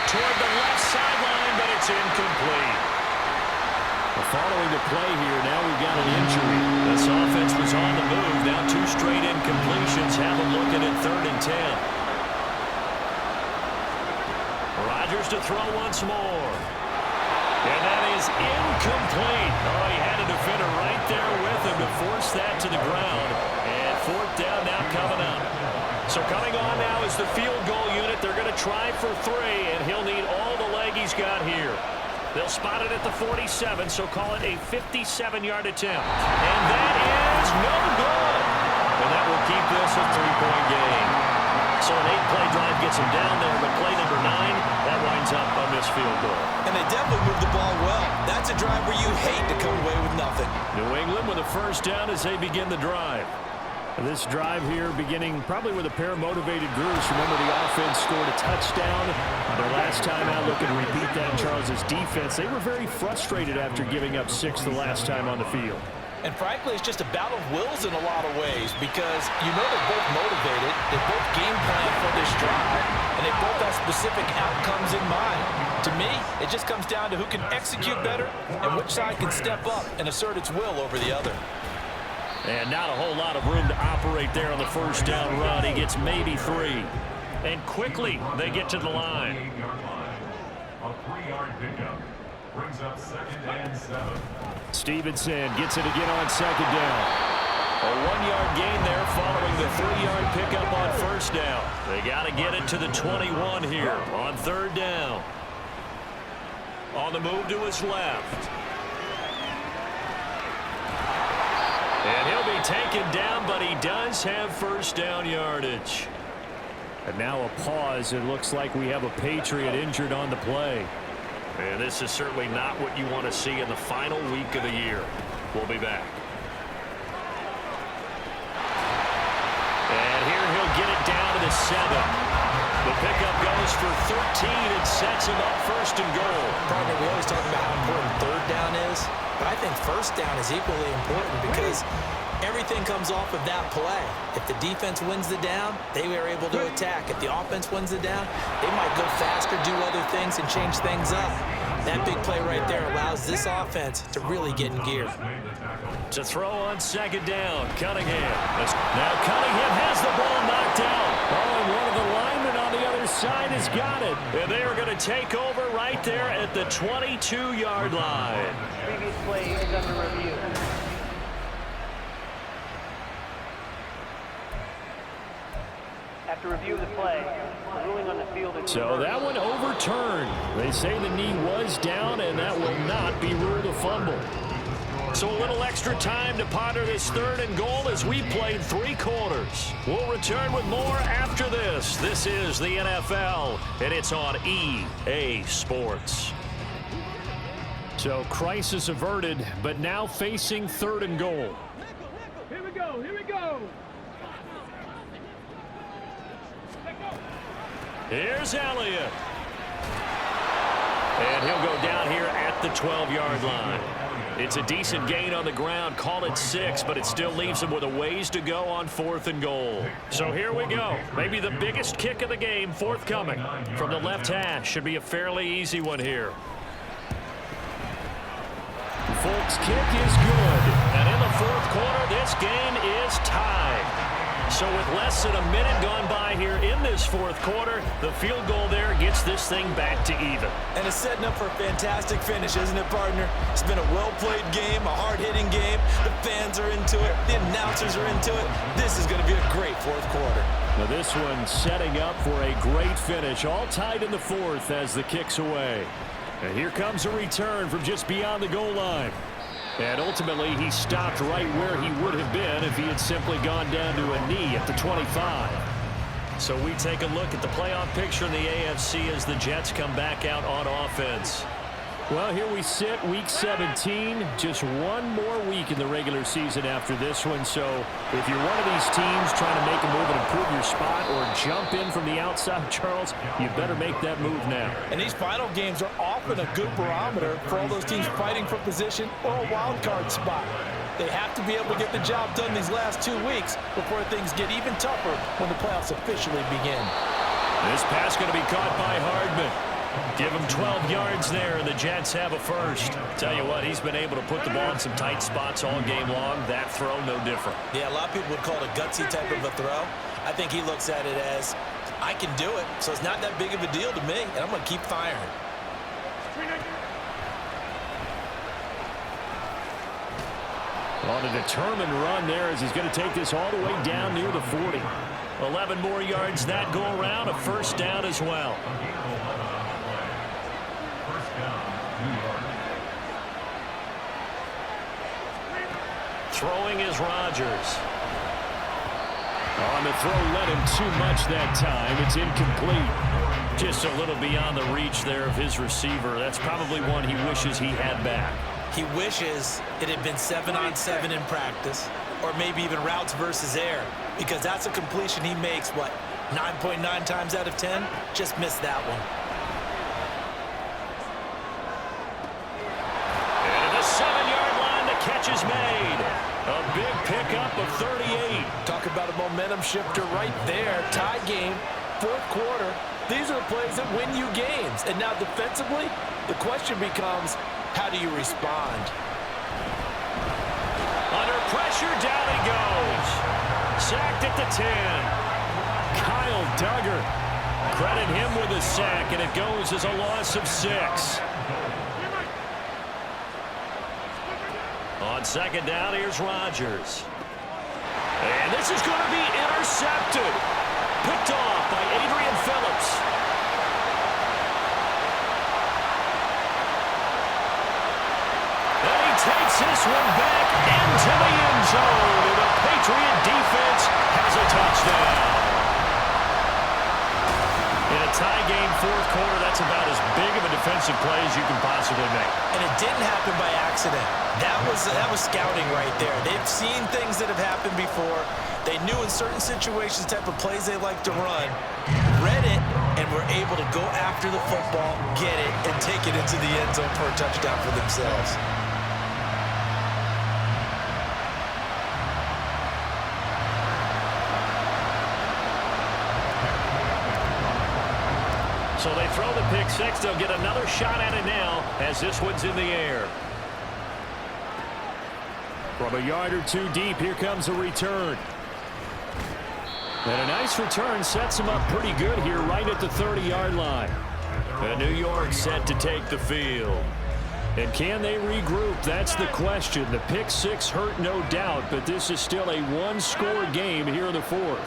Speaker 3: Toward the left sideline, but it's incomplete. Following the play here, now we've got an injury. This offense was on the move. Now 2 straight incompletions. Have them looking at 3rd and 10. Rodgers to throw once more. And that is incomplete. Oh, he had a defender right there with him to force that to the ground. And 4th down now coming up. So coming on now is the field goal unit. They're going to try for 3, and he'll need all the leg he's got here. They'll spot it at the 47, so call it a 57-yard attempt. And that is no good. And that will keep this a 3-point game. So an 8-play drive gets him down there, but play number 9, that winds up on this field goal.
Speaker 4: And they definitely moved the ball well. That's a drive where you hate to come away with nothing.
Speaker 3: New England with a first down as they begin the drive. This drive here beginning probably with a pair of motivated Brewers. Remember, the offense scored a touchdown. Their last time out, looking to repeat that. Charles's defense, they were very frustrated after giving up 6 the last time on the field.
Speaker 4: And frankly, it's just a battle of wills in a lot of ways because you know they're both motivated, they both game plan for this drive, and they both have specific outcomes in mind. To me, it just comes down to who can execute better and which side can step up and assert its will over the other.
Speaker 3: And not a whole lot of room to operate there on the first down run. He gets maybe 3. And quickly, they get to the line.
Speaker 5: A 3-yard pickup brings up 2nd and 7.
Speaker 3: Stevenson gets it again on 2nd down. A 1-yard gain there following the 3-yard pickup on first down. They got to get it to the 21 here on 3rd down. On the move to his left. And he'll be taken down, but he does have first down yardage. And now a pause. It looks like we have a Patriot injured on the play. And this is certainly not what you want to see in the final week of the year. We'll be back. And here he'll get it down to the 7. The pickup goes for 13 and sets him up 1st and goal.
Speaker 4: Partner, we always talk about how important 3rd down is, but I think 1st down is equally important because everything comes off of that play. If the defense wins the down, they are able to attack. If the offense wins the down, they might go faster, do other things, and change things up. That big play right there allows this offense to really get in gear.
Speaker 3: To throw on 2nd down, Cunningham. Now Cunningham has the ball knocked out. Oh, and one of the linemen on the other side has got it. And they are going to take over right there at the 22-yard line.
Speaker 7: Previous play is under review. After review of the play, the ruling on the field is
Speaker 3: so
Speaker 7: reversed.
Speaker 3: that one overturned. They say the knee was down, and that will not be ruled a fumble. So a little extra time to ponder this 3rd and goal as we played 3 quarters. We'll return with more after this. This is the NFL, and it's on EA Sports. So crisis averted, but now facing 3rd and goal.
Speaker 1: Here we go, here we go.
Speaker 3: Here's Elliott. And he'll go down here at the 12-yard line. It's a decent gain on the ground. Call it 6, but it still leaves him with a ways to go on 4th and goal. So here we go. Maybe the biggest kick of the game forthcoming from the left hash. Should be a fairly easy one here. Folks, kick is good. And in the 4th quarter, this game is tied. So with less than a minute gone by here in this fourth quarter, the field goal there gets this thing back to even.
Speaker 4: And it's setting up for a fantastic finish, isn't it, partner? It's been a well-played game, a hard-hitting game. The fans are into it. The announcers are into it. This is going to be a great fourth quarter.
Speaker 3: Now this one setting up for a great finish, all tied in the fourth as the kick's away. And here comes a return from just beyond the goal line. And ultimately, he stopped right where he would have been if he had simply gone down to a knee at the 25. So we take a look at the playoff picture in the AFC as the Jets come back out on offense. Well, here we sit, Week 17. Just one more week in the regular season after this one. So if you're one of these teams trying to make a move and improve your spot or jump in from the outside, Charles, you better make that move now.
Speaker 4: And these final games are often a good barometer for all those teams fighting for position or a wild card spot. They have to be able to get the job done these last 2 weeks before things get even tougher when the playoffs officially begin.
Speaker 3: This pass going to be caught by Hardman. Give him 12 yards there, and the Jets have a first. Tell you what, he's been able to put the ball in some tight spots all game long. That throw, no different.
Speaker 4: Yeah, a lot of people would call it a gutsy type of a throw. I think he looks at it as, I can do it, so it's not that big of a deal to me, and I'm going to keep firing.
Speaker 3: On a determined run there as he's going to take this all the way down near the 40. 11 more yards that go around, a first down as well. Throwing is Rodgers. On the throw, let him too much that time. It's incomplete. Just a little beyond the reach there of his receiver. That's probably one he wishes he had back.
Speaker 4: He wishes it had been 7-on-7 in practice, or maybe even routes versus air, because that's a completion he makes, what, 9.9 times out of 10? Just missed that one.
Speaker 3: And at the 7-yard line, the catch is made. A big pickup of 38.
Speaker 4: Talk about a momentum shifter right there. Tie game, fourth quarter. These are the plays that win you games. And now defensively, the question becomes, how do you respond?
Speaker 3: Under pressure, down he goes. Sacked at the 10. Kyle Duggar. Credit him with a sack, and it goes as a loss of 6. On second down, here's Rodgers. And this is going to be intercepted. Picked off by Adrian Phillips. And he takes this one back into the end zone. And the Patriot defense has a touchdown. In a tie game fourth quarter, that's about as big of a defensive play as you can possibly make.
Speaker 4: And it didn't happen by accident. That was scouting right there. They've seen things that have happened before. They knew in certain situations the type of plays they like to run, read it, and were able to go after the football, get it, and take it into the end zone for a touchdown for themselves.
Speaker 3: So they throw the pick six. They'll get another shot at it now as this one's in the air. From a yard or two deep, here comes a return. And a nice return sets him up pretty good here right at the 30-yard line. And New York set to take the field. And can they regroup? That's the question. The pick six hurt, no doubt, but this is still a one-score game here in the fourth.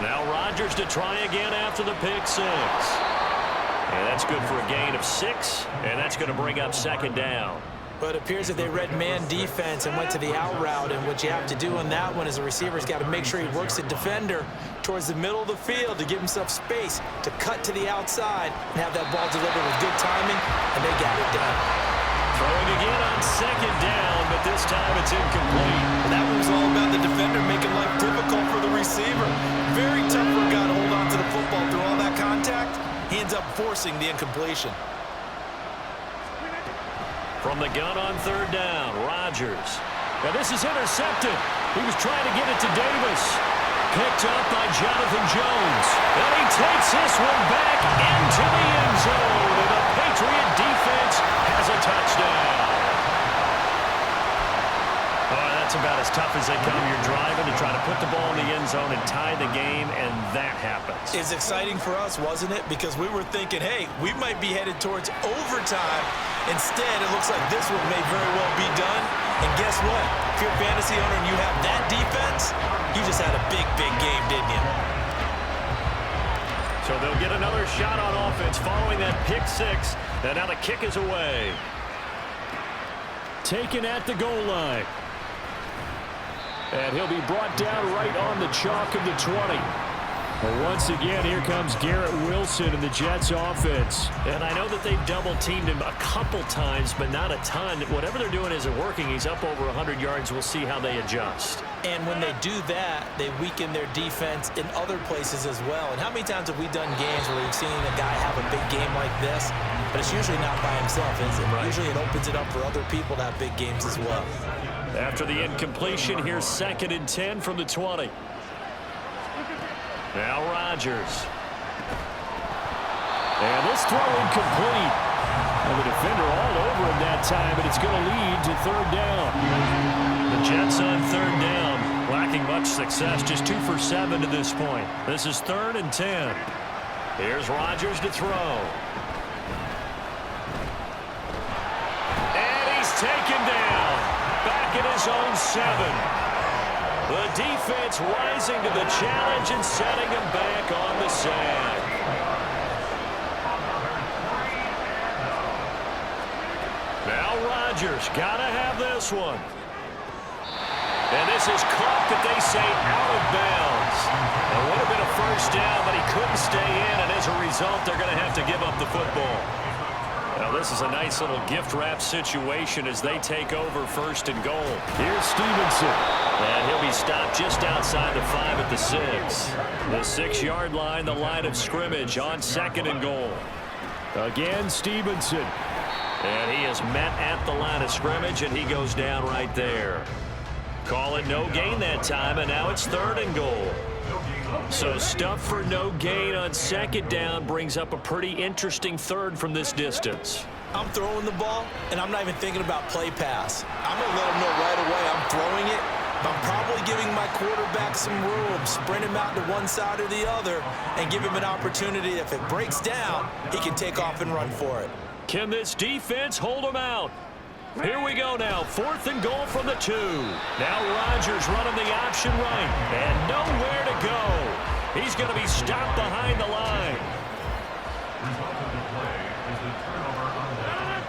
Speaker 3: Now Rodgers to try again after the pick six. And that's good for a gain of 6, and that's going to bring up second down.
Speaker 4: But it appears that they read man defense and went to the out route, and what you have to do on that one is the receiver's got to make sure he works the defender towards the middle of the field to give himself space to cut to the outside and have that ball delivered with good timing, and they got it done.
Speaker 3: Throwing again on second down, but this time it's incomplete.
Speaker 4: That was all about the defender making life difficult for the receiver. Very tough for a guy to hold on to the football through all that contact. He ends up forcing the incompletion.
Speaker 3: From the gun on third down, Rodgers. Now this is intercepted. He was trying to get it to Davis. Picked up by Jonathan Jones. And he takes this one back into the end zone. And the Patriot defense has a touchdown. Oh, that that's about as tough as they come. You're driving to try to put the ball in the end zone and tie the game, and that happens.
Speaker 4: It's exciting for us, wasn't it? Because we were thinking, hey, we might be headed towards overtime. Instead, it looks like this one may very well be done. And guess what? If you're a fantasy owner and you have that defense, you just had a big, big game, didn't you?
Speaker 3: So they'll get another shot on offense following that pick six. And now the kick is away. Taken at the goal line. And he'll be brought down right on the chalk of the 20. Well, once again, here comes Garrett Wilson in the Jets offense. And I know that they've double-teamed him a couple times, but not a ton. Whatever they're doing isn't working. He's up over 100 yards. We'll see how they adjust.
Speaker 4: And when they do that, they weaken their defense in other places as well. And how many times have we done games where we've seen a guy have a big game like this? But it's usually not by himself, is it? Right. Usually it opens it up for other people to have big games as well.
Speaker 3: After the incompletion, here's 2nd and 10 from the 20. Now Rodgers. And this throw incomplete. And the defender all over him that time, and it's going to lead to 3rd down. The Jets on 3rd down, lacking much success, just 2 for 7 to this point. This is 3rd and 10. Here's Rodgers to throw. And he's taken down. Back at his own 7. The defense rising to the challenge and setting him back on the sack. Now Rodgers got to have this one. And this is caught that they say out of bounds. It would have been a 1st down, but he couldn't stay in, and as a result, they're going to have to give up the football. Now, this is a nice little gift-wrap situation as they take over 1st and goal. Here's Stevenson. And he'll be stopped just outside the 5 at the 6. The 6-yard line, the line of scrimmage on 2nd and goal. Again, Stevenson. And he is met at the line of scrimmage, and he goes down right there. Call it no gain that time, and now it's 3rd and goal. So stuff for no gain on 2nd down brings up a pretty interesting 3rd from this distance.
Speaker 4: I'm throwing the ball, and I'm not even thinking about play pass. I'm going to let him know right away I'm throwing it. But I'm probably giving my quarterback some room, sprint him out to one side or the other, and give him an opportunity. If it breaks down, he can take off and run for it.
Speaker 3: Can this defense hold him out? Here we go now, 4th and goal from the 2. Now Rodgers running the option right, and nowhere to go. He's going to be stopped behind the line.
Speaker 5: Result of the play is the turnover on down.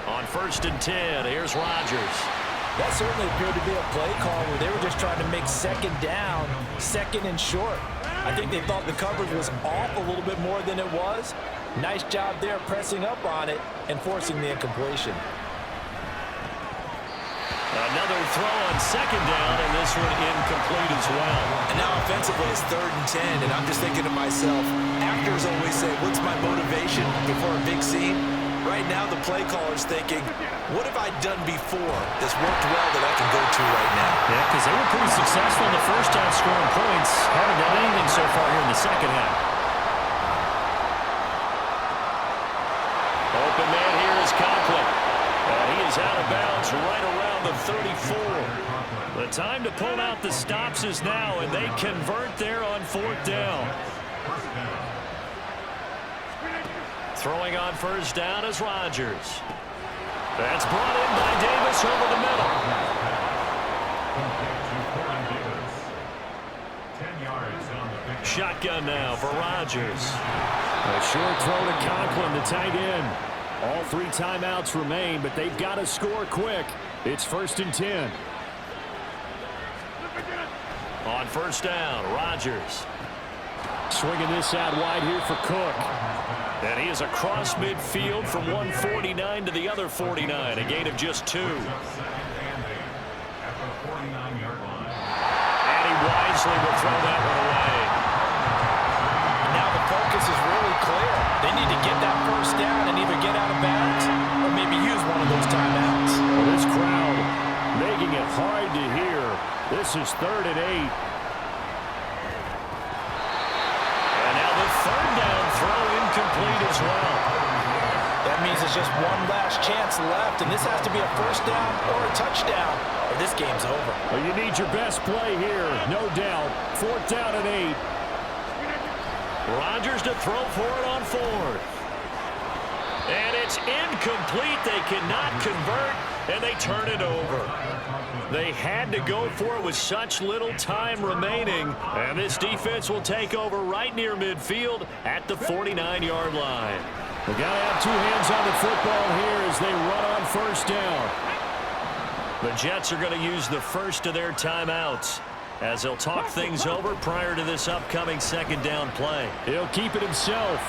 Speaker 3: On 1st and 10, here's Rodgers.
Speaker 4: That certainly appeared to be a play call where they were just trying to make 2nd down, 2nd and short. I think they thought the coverage was off a little bit more than it was. Nice job there pressing up on it and forcing the incompletion.
Speaker 3: Another throw on 2nd down, and this one incomplete as well.
Speaker 4: And now offensively it's 3rd and 10, and I'm just thinking to myself, actors always say, what's my motivation before a big scene? Right now the play caller's thinking, what have I done before that's worked well that I can go to right now?
Speaker 3: Yeah, because they were pretty successful in the 1st half scoring points. Haven't done anything so far here in the 2nd half. Open man here is Conklin. And he is out of bounds right around the 34. The time to pull out the stops is now, and they convert there on 4th down. Throwing on 1st down is Rodgers. That's brought in by Davis over the middle. Shotgun now for Rodgers.
Speaker 8: A short throw to Conklin, the tight end. All 3 timeouts remain, but they've got to score quick. It's 1st and 10.
Speaker 3: On 1st down, Rodgers.
Speaker 8: Swinging this out wide here for Cook.
Speaker 3: And he is across midfield from 149 to the other 49, a gain of just 2. And he wisely will throw that one away.
Speaker 4: Now the focus is really clear. They need to get that 1st down and either get out of bounds or maybe use one of those timeouts.
Speaker 8: Well, this crowd making it hard to hear. This is 3rd and 8.
Speaker 3: And now the 3rd down throw incomplete as well.
Speaker 4: That means gives us just one last chance left, and this has to be a first down or a touchdown, or this game's over.
Speaker 8: Well, you need your best play here, no doubt. 4th down and 8.
Speaker 3: Rodgers to throw for it on 4th. And it's incomplete. They cannot convert, and they turn it over. They had to go for it with such little time remaining, and this defense will take over right near midfield at the 49-yard line.
Speaker 8: They got to have 2 hands on the football here as they run on 1st down.
Speaker 3: The Jets are going to use the first of their timeouts as they'll talk things over prior to this upcoming 2nd down play.
Speaker 8: He'll keep it himself.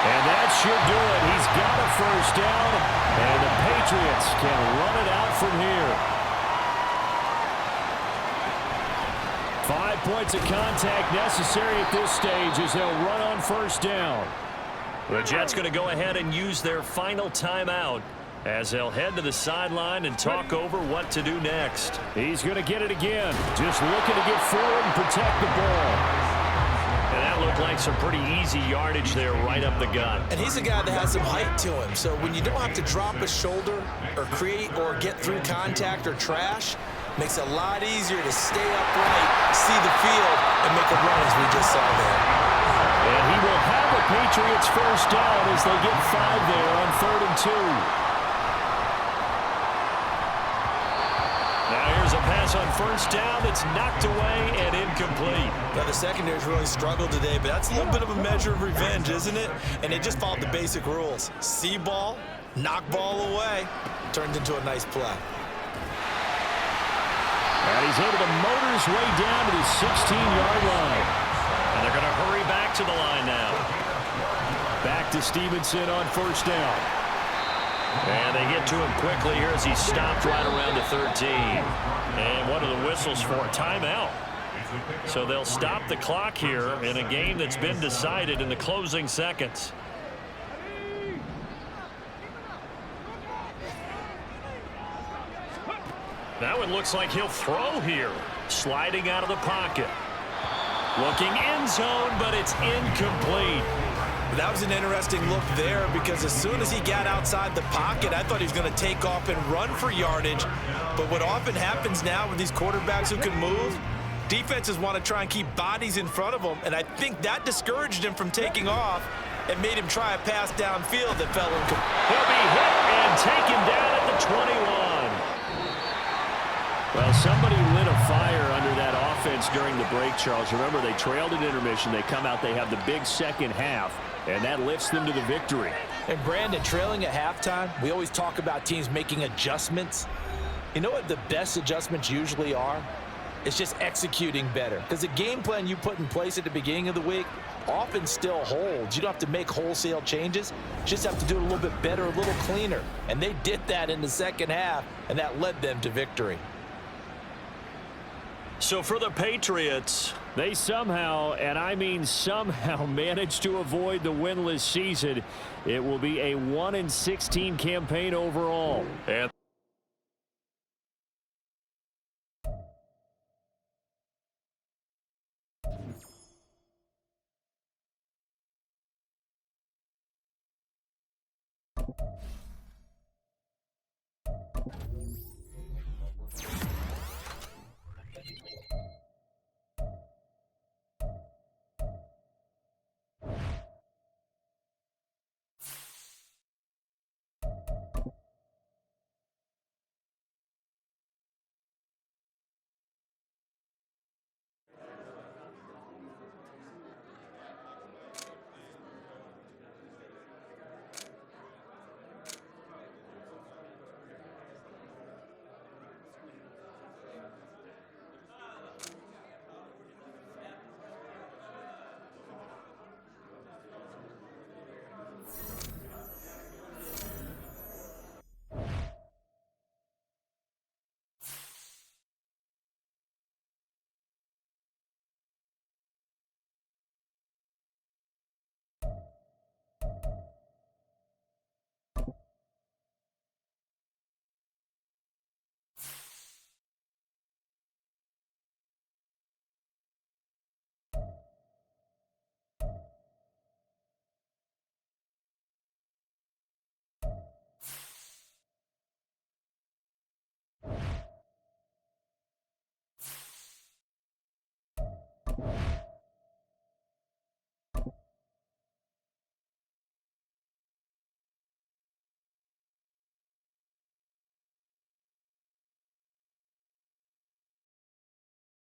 Speaker 8: And that should do it. He's got a 1st down, and the Patriots can run it out from here. 5 points of contact necessary at this stage as they'll run on 1st down.
Speaker 3: The Jets going to go ahead and use their final timeout as they'll head to the sideline and talk over what to do next.
Speaker 8: He's going to get it again. Just looking to get forward and protect the ball.
Speaker 3: And that looked like some pretty easy yardage there right up the gut.
Speaker 4: And he's a guy that has some height to him, so when you don't have to drop a shoulder or create or get through contact or trash, makes it a lot easier to stay upright, see the field, and make a run as we just saw there.
Speaker 8: And he will have the Patriots 1st down as they get 5 there on 3rd and 2.
Speaker 3: Now here's a pass on 1st down that's knocked away and incomplete.
Speaker 4: Now the secondary's really struggled today, but that's a little bit of a measure of revenge, isn't it? And they just followed the basic rules. See ball, knock ball away, turned into a nice play.
Speaker 8: And he's able to motor his way down to the 16-yard line.
Speaker 3: And they're going to hurry back to the line now.
Speaker 8: Back to Stevenson on 1st down.
Speaker 3: And they get to him quickly here as he stopped right around the 13. And what are the whistles for? Timeout. So they'll stop the clock here in a game that's been decided in the closing seconds. Now it looks like he'll throw here. Sliding out of the pocket. Looking end zone, but it's incomplete.
Speaker 4: That was an interesting look there because as soon as he got outside the pocket, I thought he was going to take off and run for yardage. But what often happens now with these quarterbacks who can move, defenses want to try and keep bodies in front of them, and I think that discouraged him from taking off and made him try a pass downfield that fell incomplete.
Speaker 3: He'll be hit and taken down at the 21.
Speaker 8: Well, somebody lit a fire under that offense during the break, Charles. Remember, they trailed at intermission. They come out, they have the big second half, and that lifts them to the victory.
Speaker 4: And Brandon, trailing at halftime, we always talk about teams making adjustments. You know what the best adjustments usually are? It's just executing better. Because the game plan you put in place at the beginning of the week often still holds. You don't have to make wholesale changes. You just have to do it a little bit better, a little cleaner. And they did that in the second half, and that led them to victory.
Speaker 3: So for the Patriots,
Speaker 8: they somehow, and I mean somehow, managed to avoid the winless season. It will be a 1-16 campaign overall.
Speaker 3: And